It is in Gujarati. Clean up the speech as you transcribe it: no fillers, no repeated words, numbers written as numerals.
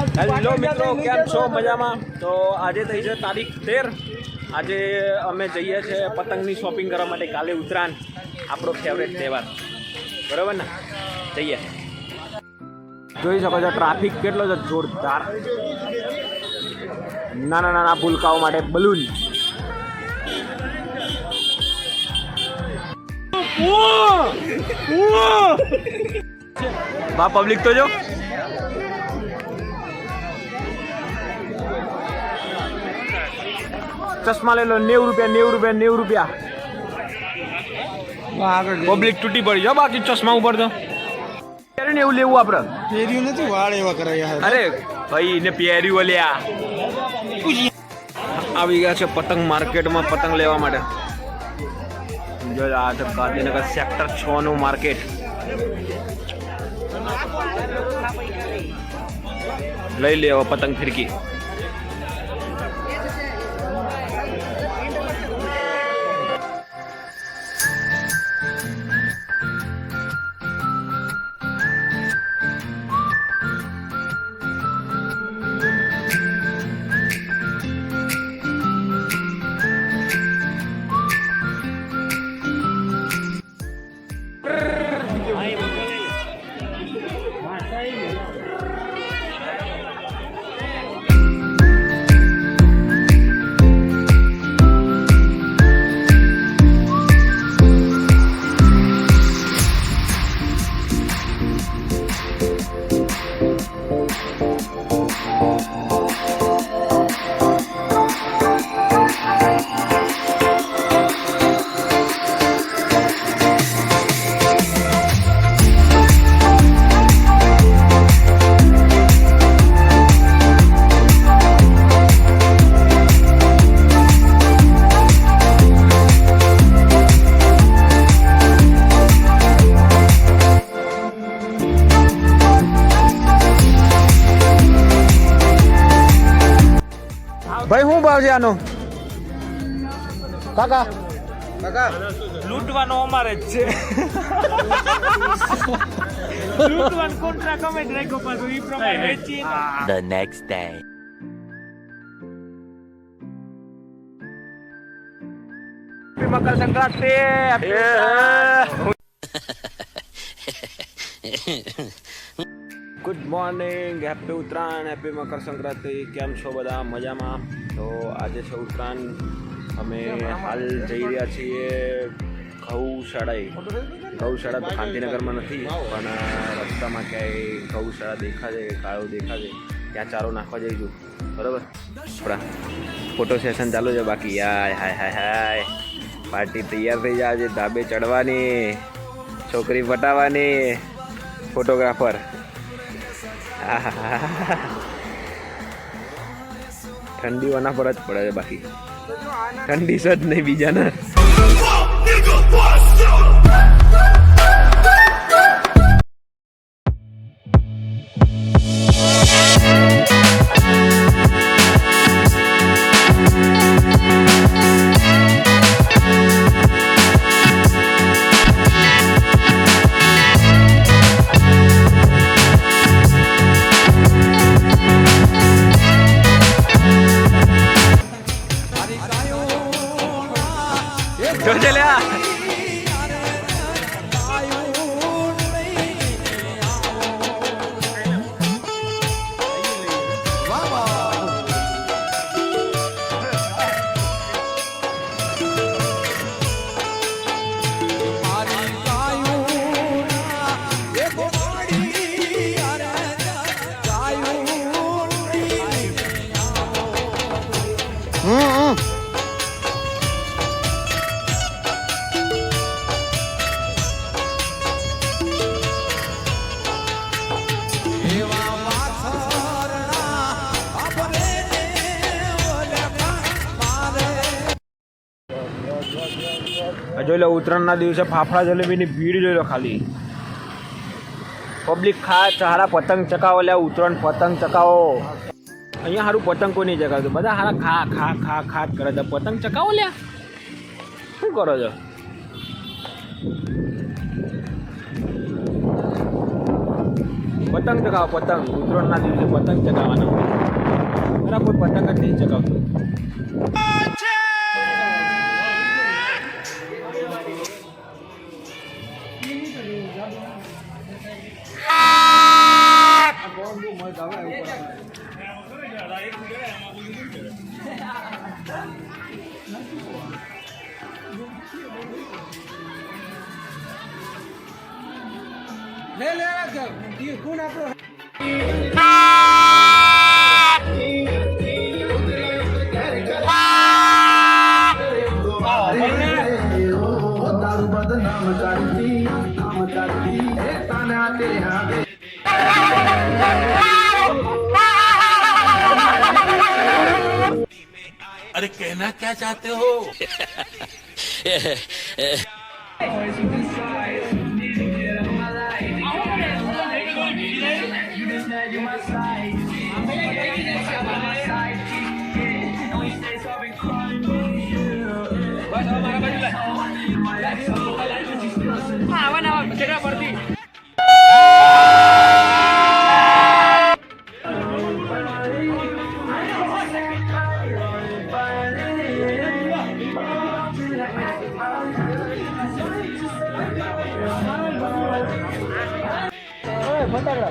હેલો મિત્રો, કેમ છો? મજામાં? તો આજે થઈ છે તારીખ 13. આજે અમે જઈએ છીએ પતંગની શોપિંગ કરવા માટે. કાલે ઉત્તરાયણ, આપણો ફેવરેટ તહેવાર, બરાબર ને? જઈએ. જોઈ શકો છો ટ્રાફિક કેટલો છે, જોરદાર. નાના નાના ભૂલકાઓ માટે બલૂન. બા પબ્લિક તો જો ચશ્મા લઈ લો, 90 રૂપિયા. પબ્લિક તૂટી પડી જાઓ, બાકી ચશ્મા ઉપર તો પહેરીને એવું લેવું આપણે. પહેર્યું નથી, વાળ એવા કરાયા. અરે ભાઈ ને પહેર્યું લ્યા. આવી ગયા છે પતંગ માર્કેટમાં પતંગ લેવા માટે. જો આ છે ગાંધીનગર સેક્ટર 6 નું માર્કેટ. લઈ લેવો પતંગ ફિરકી. ભાઈ શું ભાવ છે આનો? કાકા લૂંટવાનો અમારે જ છે. લૂંટવાનો કોન્ટ્રાક્ટ અમે જ રાખ્યો, પાછું એ પ્રમાણે વેચી. The next day. Makar Sankranti. Good morning, happy Uttarayan, happy Makar Sankranti. કેમ છો બધા? મજામાં? તો આજે છે ઉત્તરાયણ. અમે હાલ જઈ રહ્યા છીએ ગૌશાળાએ. ગૌશાળા તો ગાંધીનગરમાં નથી, પણ રસ્તામાં ક્યાંય ગૌશાળા દેખાશે, કાળો દેખાશે, ત્યાં ચારો નાખવા જઈશું, બરાબર? આપણા ફોટો સેશન ચાલુ છે. બાકી હાય હાય હાય હાય, પાર્ટી તૈયાર થઈ જાય છે. ધાબે ચડવાની, છોકરી પટાવવાની, ફોટોગ્રાફર. ઠંડી ઓના પર જ પડે છે, બાકી ઠંડી જ નહીં બીજાના. જોજે લ્યા. જોઈ લો ઉત્તરાયણના દિવસે ફાફડા જલેબીની ભીડ જોઈ લો. ખાલી પબ્લિક હારા પતંગ ચકાવો લ્યા. ઉત્તરાયણ પતંગ ચકાવો. અહીંયા સારું પતંગ કોઈ નહીં ચકાવતું, બધા હારા ખા ખા ખા ખા કરે છે. પતંગ ચકાવો લ્યા, શું કરો છો? પતંગ ચગાવો, પતંગ ઉત્તરાયણના દિવસે પતંગ ચગાવવાના હોય. બરાબર, પતંગ જ નહીં ચગાવતો. કોણ આપણો अरे कहना क्या चाहते हो? ફટાકડા